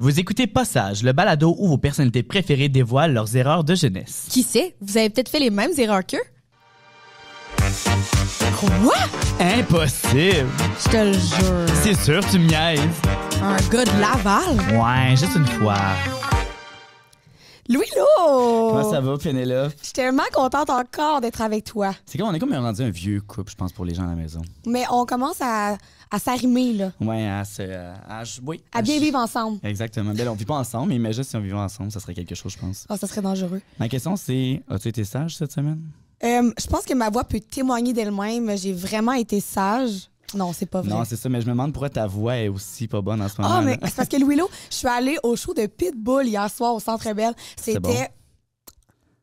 Vous écoutez Passage, le balado où vos personnalités préférées dévoilent leurs erreurs de jeunesse. Qui sait, vous avez peut-être fait les mêmes erreurs qu'eux? Quoi? Impossible! Je te le jure. C'est sûr, tu me niaises. Un gars de Laval? Ouais, juste une fois. Louis-Lo! Comment ça va, Pénélope? Je suis tellement contente encore d'être avec toi. C'est comme on est comme rendu un vieux couple, je pense, pour les gens à la maison. Mais on commence à s'arrimer, là. Ouais, oui. À bien vivre ensemble. Exactement. Bien, on vit pas ensemble, mais imagine si on vivait ensemble, ça serait quelque chose, je pense. Oh, ça serait dangereux. Ma question, c'est, as-tu été sage cette semaine? Je pense que ma voix peut témoigner d'elle-même. J'ai vraiment été sage. Non, c'est pas vrai. Non, c'est ça, mais je me demande pourquoi ta voix est aussi pas bonne en ce moment. Ah, mais c'est parce que Louis-Lo, je suis allée au show de Pitbull hier soir au Centre Bell. C'était... Bon.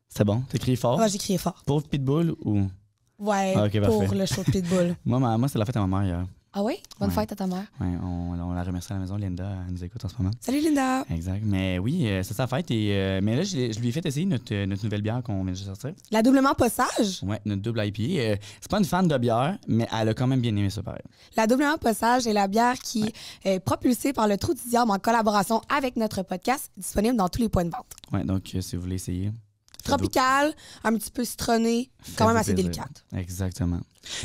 C'est bon? T'as crié fort? Ouais, j'ai crié fort. Pour Pitbull ou... Ouais, Ah, ok, pour parfait. le show de Pitbull. Moi, c'est la fête à ma mère hier. Ah oui? Bonne Ouais. fête à ta mère. Ouais, on la remercie à la maison, Linda, elle nous écoute en ce moment. Salut Linda! Exact. Mais oui, c'est sa fête. Mais là, je lui ai fait essayer notre nouvelle bière qu'on vient de sortir. La doublement passage? Ouais, notre double IPA. C'est pas une fan de bière, mais elle a quand même bien aimé ça, pareil. La doublement passage est la bière qui est propulsée par le Trou du Diable en collaboration avec notre podcast, disponible dans tous les points de vente. Ouais, donc si vous voulez essayer. Tropicale, un petit peu citronnée, quand même assez délicate. Exactement.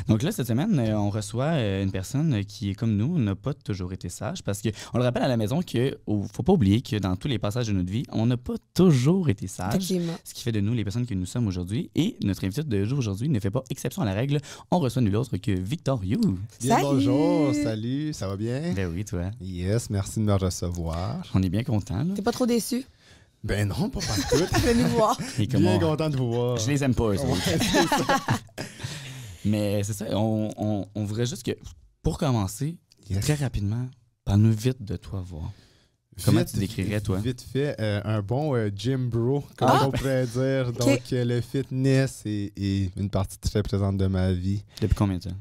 Donc là, cette semaine, on reçoit une personne qui, comme nous, n'a pas toujours été sage parce qu'on le rappelle à la maison qu'il ne faut pas oublier que dans tous les passages de notre vie, on n'a pas toujours été sage. Effectivement. Ce qui fait de nous les personnes que nous sommes aujourd'hui. Et notre invité de jour aujourd'hui ne fait pas exception à la règle. On reçoit nul autre que Victor You. Bien, Salut! bonjour, salut, ça va bien? Ben oui, toi. Yes, merci de me recevoir. On est bien contents. Là. T'es pas trop déçu? Ben non, pas partout. Venez nous voir. Et comme Bien on- content de vous voir. Je les aime pas, eux autres. Ouais, c'est ça. Mais c'est ça, on voudrait juste que, pour commencer, Yes. très rapidement, parle-nous vite de toi, voir. Comment Vite, tu décrirais, toi? Vite fait, un bon gym bro, comme Ah! on pourrait dire. Donc, le fitness est une partie très présente de ma vie. Depuis combien de temps?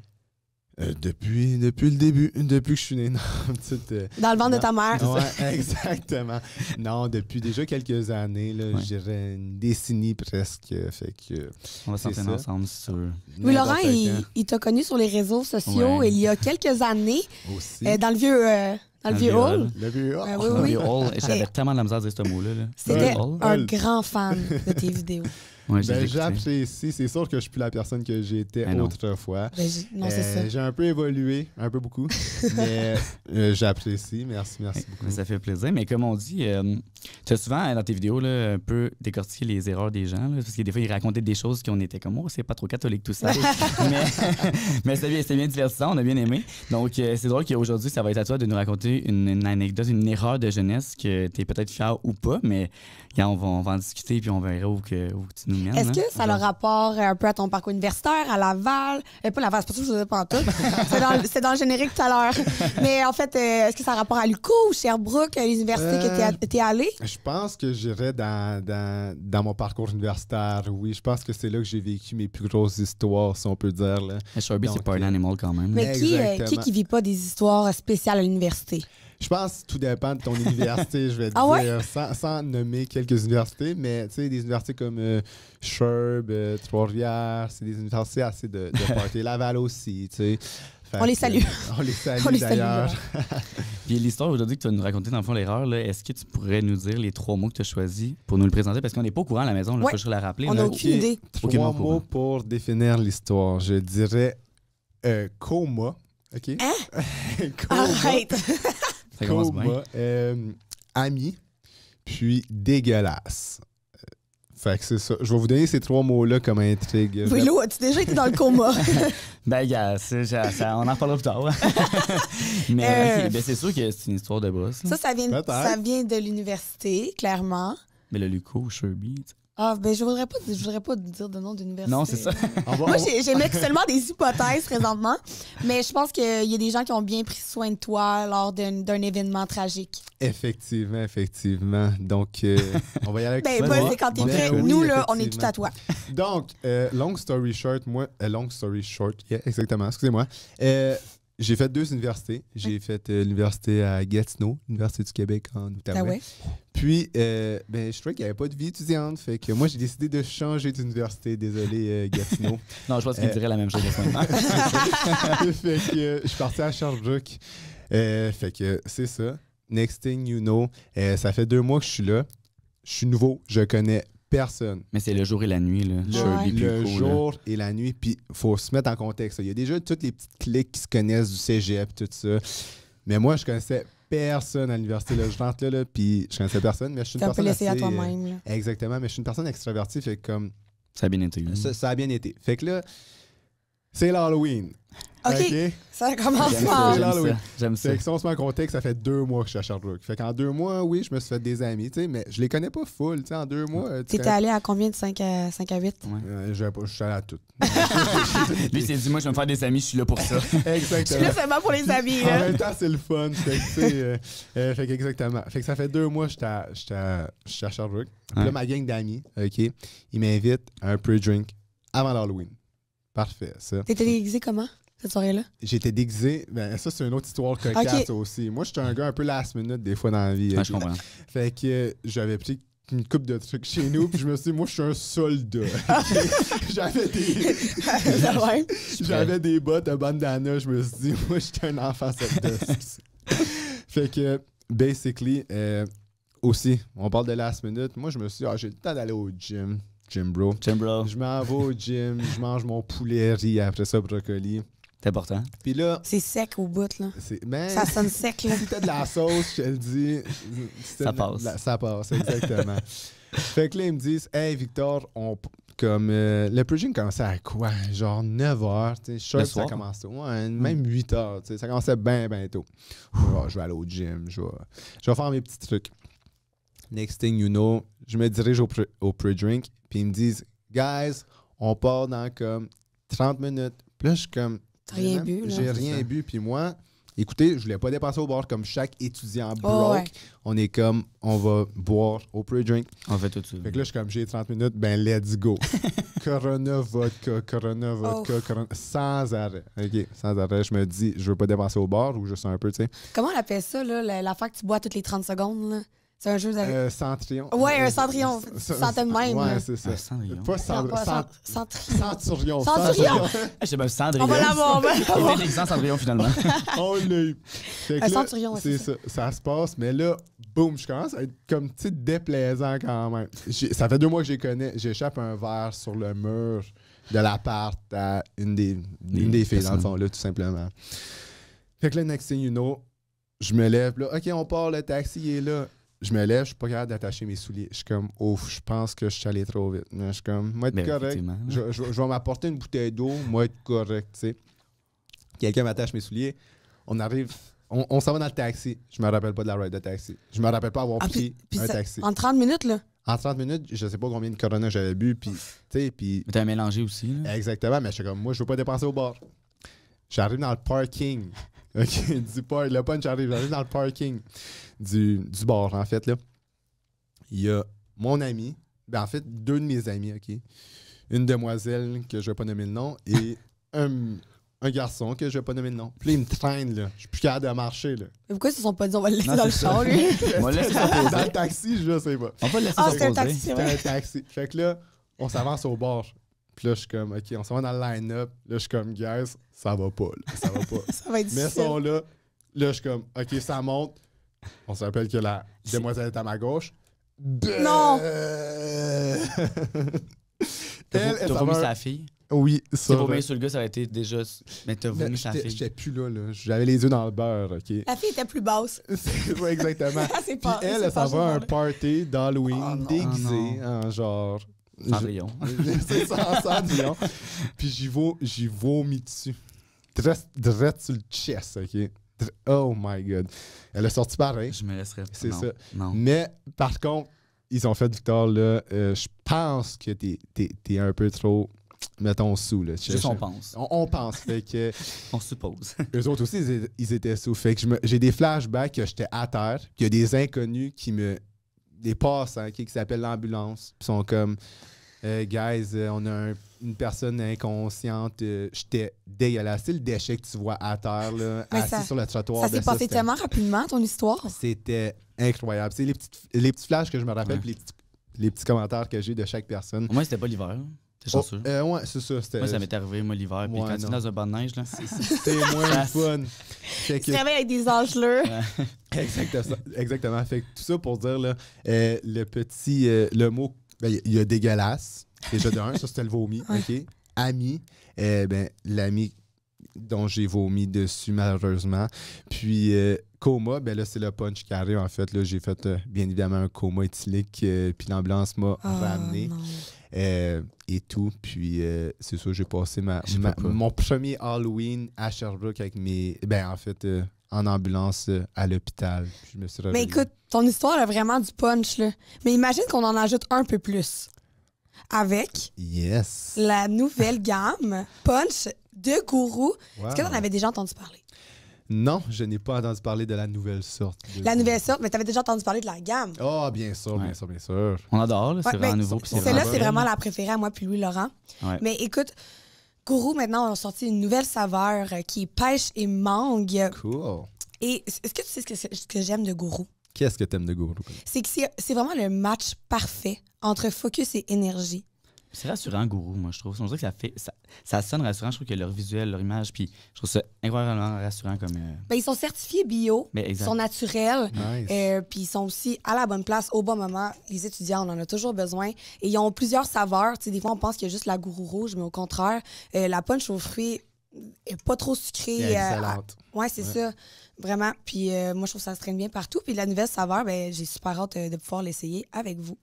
Depuis le début, depuis que je suis né. Non, petite, Dans le ventre de ta mère. Ouais, exactement. Non, depuis déjà quelques années, là, Ouais. je dirais une décennie presque. Fait que On va c'est s'entraîner ça. ensemble, c'est sûr. Louis-Laurent, n'importe il t'a connu sur les réseaux sociaux Ouais. il y a quelques années, quand aussi. dans le vieux hall. Le vieux. Oui, Le oui. vieux hall, j'avais Et- tellement de la misère à dire ce mot-là. Là. C'était Le hall. un grand fan de tes vidéos. Ouais, j'ai Ben, écouté. j'apprécie. C'est sûr que je suis plus la personne que j'étais Ben non. autrefois. Non, c'est ça. J'ai un peu évolué, un peu beaucoup, mais j'apprécie. Merci beaucoup. Ça fait plaisir. Mais comme on dit, tu as souvent dans tes vidéos là, un peu décortiqué les erreurs des gens. Là, parce que des fois, ils racontaient des choses qu'on était comme, oh, c'est pas trop catholique tout ça. mais c'était bien divertissant, on a bien aimé. Donc, c'est drôle qu'aujourd'hui, ça va être à toi de nous raconter une anecdote, une erreur de jeunesse que tu es peut-être fier ou pas. Mais regarde, on va en discuter puis on verra où que tu nous mènes. Est-ce hein. que ça a le rapport un peu à ton parcours universitaire, à Laval? Pas Laval, c'est pas ça que je vous ai pas en tout. C'est dans le générique tout à l'heure. Mais en fait, est-ce que ça a rapport à l'UQO ou Sherbrooke, les universités que t'es allé? Je pense que j'irais dans mon parcours universitaire, oui. Je pense que c'est là que j'ai vécu mes plus grosses histoires, si on peut dire. Là. Shelby, c'est Donc, pas un animal quand même. Mais Exactement. qui vit pas des histoires spéciales à l'université? Je pense que tout dépend de ton université, je vais te Ah ouais? dire, sans nommer quelques universités, mais tu sais, des universités comme Sherb, Trois-Rivières, c'est des universités assez de party. Laval aussi, tu sais. Fait On les que, salue. On les salue On les salue, d'ailleurs. Puis l'histoire aujourd'hui que tu vas nous raconter, dans le fond, l'erreur, là, est-ce que tu pourrais nous dire les 3 mots que tu as choisis pour nous le présenter? Parce qu'on n'est pas au courant à la maison, il Ouais. faut juste la rappeler. On là. n'a aucune idée. Aucunement 3 au courant. mots pour définir l'histoire. Je dirais coma. OK? Hein? Coma. Arrête! Ça commence bien. Coma. Ami. Puis dégueulasse. Fait que c'est ça. Je vais vous donner ces 3 mots-là comme intrigue. Willow, as-tu déjà été dans le coma? Ben, gars, on en reparlera plus tard. Mais ok, ben, c'est sûr que c'est une histoire de brosse. là. Ça vient, Peut-être. ça vient de l'université, clairement. Mais le Luco, Sherby, tu sais. Ah, ben je voudrais pas dire de nom d'université. Non, c'est ça. Moi, j'émets seulement des hypothèses présentement, mais je pense qu'il y a des gens qui ont bien pris soin de toi lors d'un événement tragique. Effectivement. Donc, on va y aller avec Ben, ça. vas-y, quand t'es Ben prêt. oui, Nous, là, on est effectivement. tout à toi. Donc, long story short, yeah, exactement, excusez-moi. J'ai fait 2 universités. J'ai fait l'université à Gatineau, l'Université du Québec en Ah Outaouais. ouais? Puis, ben, je trouvais qu'il n'y avait pas de vie étudiante. Fait que moi, j'ai décidé de changer d'université. Désolé, Gatineau. Non, je pense qu'il dirait la même chose à ce moment. Fait que je suis parti à Sherbrooke. Fait que c'est ça. next thing you know, ça fait 2 mois que je suis là. Je suis nouveau, je connais personne. Mais c'est le jour et la nuit, là. Le jour et la nuit, puis il faut se mettre en contexte. Il y a déjà toutes les petites cliques qui se connaissent du cégep, tout ça. Mais moi, je connaissais personne à l'université. Là. Je rentre là, puis je connaissais personne, mais je suis une personne laissé assez... à toi-même. Là. Exactement, mais je suis une personne extravertie, fait que comme... Ça a bien été. Ça a bien été. Fait que là, c'est l'Halloween. OK. Ça commence fort. J'aime ça. Fait que si on se met en contexte, ça fait 2 mois que je suis à Sherbrooke. Fait qu'en 2 mois, oui, je me suis fait des amis, tu sais, mais je les connais pas full, tu sais, en 2 mois. T'étais allé à combien de 5 à 8? Ouais. Je suis allé à toutes. Lui, il s'est dit, moi, je vais me faire des amis, je suis là pour ça. Exactement. Je suis là seulement pour les amis. En même temps, c'est le fun. Fait que, fait que exactement. Fait que ça fait 2 mois que j'étais à Sherbrooke. Puis là, ma gang d'amis, OK, ils m'invitent à un pre-drink avant l'Halloween. Parfait, ça. T'étais déguisé comment, cette soirée-là? J'étais déguisé. Ben, ça, c'est une autre histoire cocasse aussi. Moi, j'étais un gars un peu last minute des fois dans la vie. Ouais, je comprends. Fait que j'avais pris une coupe de trucs chez nous, puis je me suis dit, moi, je suis un soldat. J'avais des bottes de bandana. Je me suis dit, moi, j'étais un enfant soldat. Fait que, basically, aussi, on parle de last minute. Moi, je me suis dit, j'ai le temps d'aller au gym. Gym bro. Je m'en vais au gym, je mange mon poulet riz, après ça, brocoli. C'est important. Puis là... C'est sec au bout, là. Ben, ça sonne sec, là. Si t'as de la sauce, je te le dis... Ça passe. Ça passe, exactement. Fait que là, ils me disent, « Hey, Victor, le pre-gym commençait à quoi? Genre 9h, tu sais. Je sais que ça commençait. Ouais, même 8h, tu sais. Ça commençait bien tôt. Je vais aller au gym, je vais faire mes petits trucs. Next thing you know, je me dirige au pre-drink, puis ils me disent, guys, on part dans comme 30 minutes. Puis là, je suis comme. T'as rien bu, là. J'ai rien bu, puis moi, écoutez, je voulais pas dépasser au bar comme chaque étudiant broke. Ouais. On est comme, on va boire au pre-drink. On fait tout ça. Fait que là, je suis comme, j'ai 30 minutes, ben let's go. Corona, vodka, Corona, sans arrêt. OK, sans arrêt. Je me dis, je veux pas dépenser au bar ou juste un peu, tu sais. Comment on appelle ça, là, l'affaire que tu bois toutes les 30 secondes, là? C'est un jeu de... Centurion. Ouais, un centurion. Tu sentais de même. Ouais, c'est ça. Cendrillon. Pas Centurion. Centurion. Je sais pas, Cendrillon. On va l'avoir. Il était l'exemple Cendrillon, finalement. On l'a eu. Un centurion, c'est ça. Ça se passe, mais là, boum, je commence à être comme, tu sais, déplaisant quand même. Ça fait 2 mois que je les connais. J'échappe un verre sur le mur de l'appart à une des filles, dans le fond, là, tout simplement. Fait que là, next thing you know, je me lève, là, OK, on part, le taxi est là. Je me lève, je suis pas capable d'attacher mes souliers. Je suis comme, ouf, je pense que je suis allé trop vite. Mais je suis comme, moi, être correct. Je vais m'apporter une bouteille d'eau, moi, être correct, tu sais. Quelqu'un m'attache mes souliers. On arrive, on s'en va dans le taxi. Je me rappelle pas de la ride de taxi. Je me rappelle pas avoir pris un taxi. En 30 minutes, là? En 30 minutes, je sais pas combien de Corona j'avais bu, puis, tu sais, puis... Mais t'as mélangé aussi, là. Exactement, mais je suis comme, moi, je veux pas dépenser au bar. J'arrive dans le parking. OK, le punch arrive. J'arrive dans le parking du bar, en fait, là. Il y a mon ami, ben en fait, 2 de mes amis, OK. Une demoiselle que je vais pas nommer le nom et un garçon que je vais pas nommer le nom. Puis là, il me traîne, là. Je suis plus capable de marcher, là. Mais pourquoi ils se sont pas dit on va le laisser dans le char, lui? On va le laisser s'en dans le taxi, je sais pas. On va le laisser c'était un taxi, c'est C'était vrai. un taxi. Fait que là, on s'avance au bar. Puis là, je suis comme, OK, on s'en va dans le line-up. Là, je suis comme, guys, ça va pas, là. Ça va pas. Ça va être Mais difficile. sont là. Là, je suis comme, OK, ça monte. On se rappelle que la demoiselle est à ma gauche. Non! T'as vomi sa fille? Oui, Si ça. t'as vomi sur le gars, ça aurait été déjà... Mais t'as vomi sa fille. J'étais plus là. J'avais les yeux dans le beurre, OK? La fille était plus basse. Oui, exactement. C'est Puis pas, elle s'en va à un party d'Halloween déguisé en genre... Cendrillon. C'est ça, en Cendrillon. Puis j'y vomis dessus. Direct sur le chest, OK? Oh my God. Elle a sorti pareil. Je me laisserais pas. C'est ça. Non. Mais par contre, ils ont fait, Victor, là, je pense que t'es un peu trop, mettons, sous. Là. Juste on pense. On pense. Fait que On suppose. eux autres aussi, ils étaient sous. Fait que j'ai des flashbacks que j'étais à terre. Puis il y a des inconnus des passants qui s'appellent l'ambulance. Puis sont comme, guys, on a une personne inconsciente. J'étais dégueulasse. C'est le déchet que tu vois à terre, là, assis sur le trottoir. Ça s'est passé tellement rapidement, ton histoire. C'était incroyable. C'est les petits flashs que je me rappelle, puis les petits commentaires que j'ai de chaque personne. Au moins, c'était pas l'hiver. C'est chanceux. Ouais, c'est ça. Moi, ça m'est arrivé, moi, l'hiver. Puis quand tu es dans un banc de neige, là. C'était moins fun. Tu travailles avec des engelures. Exactement. Fait que tout ça pour dire, là, le petit... le mot, ben, il y a dégueulasse. Déjà de un, ça, c'était le vomi. OK? Ami. L'ami dont j'ai vomi dessus, malheureusement. Puis, coma, ben là, c'est le punch qui arrive, en fait. Là, j'ai fait, bien évidemment, un coma éthylique, puis l'ambulance m'a ramené. Et tout. Puis, c'est ça, j'ai passé mon premier Halloween à Sherbrooke avec mes... Ben, en fait, en ambulance à l'hôpital. Puis je me suis réveillé. Mais écoute, ton histoire a vraiment du punch, là. Mais imagine qu'on en ajoute un peu plus. Avec la nouvelle gamme Punch de Gourou. Est-ce que tu en avais déjà entendu parler? Non, je n'ai pas entendu parler de la nouvelle sorte. La nouvelle sorte, mais tu avais déjà entendu parler de la gamme. Ah, bien sûr, bien sûr. On adore, là, c'est vraiment nouveau. Celle-là, c'est vraiment la préférée à moi puis Louis-Laurent. Ouais. Mais écoute, Gourou, maintenant, a sorti une nouvelle saveur qui est pêche et mangue. Cool. Et est-ce que tu sais ce que j'aime de Gourou? Qu'est-ce que t'aimes de Gourou? C'est que c'est vraiment le match parfait entre focus et énergie. C'est rassurant, Gourou, moi, je trouve. Je trouve que ça sonne rassurant. Je trouve que leur visuel, leur image, puis je trouve ça incroyablement rassurant comme... Ben, ils sont certifiés bio, ils sont naturels, puis ils sont aussi à la bonne place, au bon moment. Les étudiants, on en a toujours besoin. Et ils ont plusieurs saveurs. Tu sais, des fois, on pense qu'il y a juste la Gourou rouge, mais au contraire, la punch aux fruits est pas trop sucrée. Excellente. C'est ça, vraiment. Puis moi, je trouve que ça se traîne bien partout. Puis la nouvelle saveur, ben, j'ai super hâte de pouvoir l'essayer avec vous.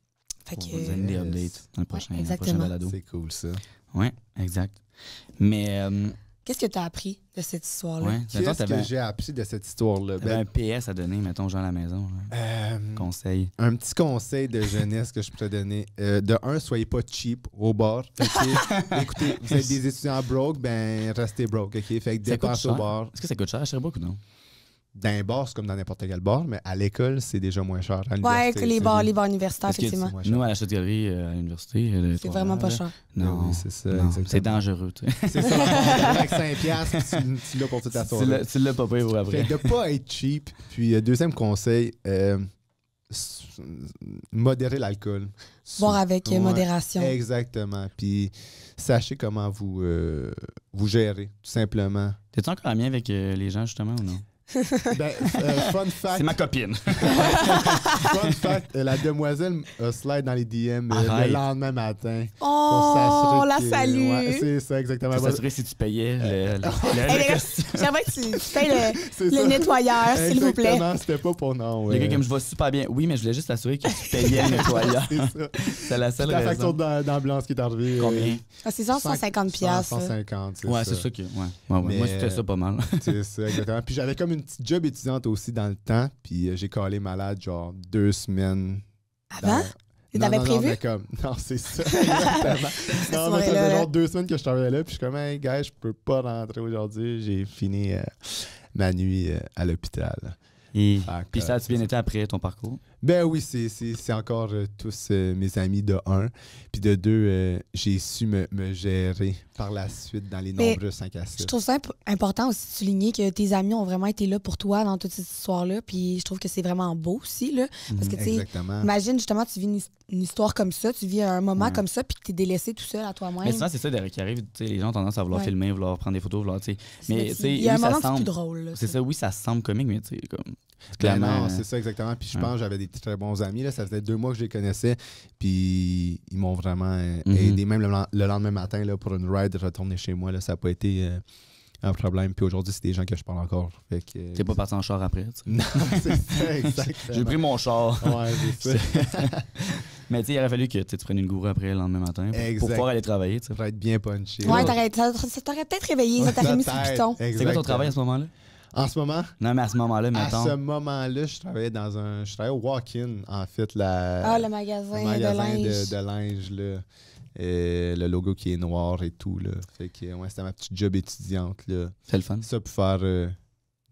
Fait que, vous donner des updates dans le prochain balado. C'est cool, ça. Oui, exact. Mais... qu'est-ce que tu as appris de cette histoire-là? Ouais, qu'est-ce que j'ai appris de cette histoire-là? Un PS à donner, mettons, genre à la maison. Conseil. Un petit conseil de jeunesse que je pourrais donner. De un, soyez pas cheap au bar. Écoutez, vous êtes des étudiants broke, ben restez broke. Okay? Fait que dépensez au bar. Est-ce que ça coûte cher à Sherbrooke ou non? Dans un bar, c'est comme dans n'importe quel bar, mais à l'école, c'est déjà moins cher. Oui, que les bars universitaires, effectivement. Nous, à la châtellerie, à l'université... C'est vraiment pas cher. Non, c'est ça. C'est dangereux. C'est ça. Avec 5$, tu l'as pour toute la soirée. Tu l'as pas payé pour après. Fait de pas être cheap. Puis, deuxième conseil, modérer l'alcool. Boire avec modération. Exactement. Puis, sachez comment vous gérez, tout simplement. T'es-tu encore ami avec les gens, justement, ou non? Ben, fun fact. C'est ma copine. Fun fact, la demoiselle a slide dans les DM le lendemain matin. Oh, la salue. Ouais, c'est ça, exactement. Pour s'assurer si tu payais J'aimerais que tu payes le nettoyeur, s'il vous plaît. Exactement, c'était pas pour non. Le gars qui me va super bien. Oui, mais je voulais juste t'assurer que tu payais le nettoyeur. C'est ça. C'est la seule raison. La facture d'ambulance qui est arrivée. Combien? C'est 150$. 150, c'est ça. Ouais, c'est ça que... Moi, c'était ça pas mal. C'est ça, exactement. Puis j'avais comme une petite job étudiante aussi dans le temps, puis j'ai collé malade genre 2 semaines. Avant? Tu t'avais prévu? Non, c'est ça. Exactement. Non, mais ça faisait genre 2 semaines que je travaillais là, puis je suis comme, hey, gars, je peux pas rentrer aujourd'hui. J'ai fini ma nuit à l'hôpital. Puis ça a-tu bien été après ton parcours? Ben oui, c'est encore tous mes amis de 1. Puis de 2, j'ai su me gérer par la suite dans les nombreux 5 à 7. Je trouve ça important aussi de souligner que tes amis ont vraiment été là pour toi dans toute cette histoire-là. Puis je trouve que c'est vraiment beau aussi. Là, parce que, tu sais, imagine justement, tu vis une histoire comme ça, tu vis un moment comme ça, puis que tu es délaissé tout seul à toi-même. Mais souvent, c'est ça qui arrive. Les gens ont tendance à vouloir filmer, vouloir prendre des photos, vouloir. Mais il y a un moment c'est plus drôle. C'est ça, oui, ça semble comique, mais tu sais, comme. Non, c'est ça exactement. Puis je pense que j'avais des très bons amis. Là. Ça faisait 2 mois que je les connaissais. Puis ils m'ont vraiment aidé. Même le lendemain matin, là, pour une ride, de retourner chez moi, là, ça n'a pas été un problème. Puis aujourd'hui, c'est des gens que je parle encore. T'es pas parti en char après? T'sais. Non, c'est ça, exactement. J'ai pris mon char. Ouais, c'est ça. Mais tu sais, il aurait fallu que tu prennes une Gourou après le lendemain matin pour pouvoir aller travailler. T'sais. Pour être bien punché. Ouais, ça t'aurait peut-être réveillé. Ça t'aurait mis sur le piton. C'est quoi ton travail à ce moment-là? En ce moment? Non, mais à ce moment-là, mettons. À ce moment-là, je travaillais au Walk-In, en fait. Le magasin de linge, là. Le logo qui est noir et tout, là. Fait que, c'était ma petite job étudiante, là. C'est le fun. Ça pour faire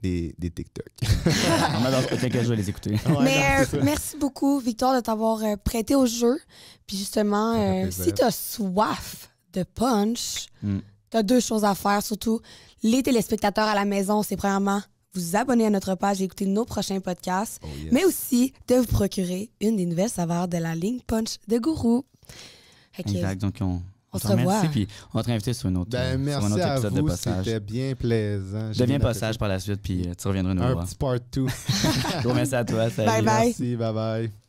des TikTok. Je vais les écouter. Mais merci beaucoup, Victor, de t'avoir prêté au jeu. Puis justement, si tu as soif de punch... Tu as 2 choses à faire, surtout les téléspectateurs à la maison. C'est premièrement vous abonner à notre page et écouter nos prochains podcasts, mais aussi de vous procurer une des nouvelles saveurs de la ligne Punch de Gourou. Exact. Donc, On se te remercie, revoit. puis on va te réinviter sur, sur un Merci autre à épisode de vous, Passage. c'était bien plaisant. Deviens Passage par la suite, puis tu reviendras nous Un voir. petit part 2. Gros merci à toi. Salut. Bye bye. Merci, bye bye.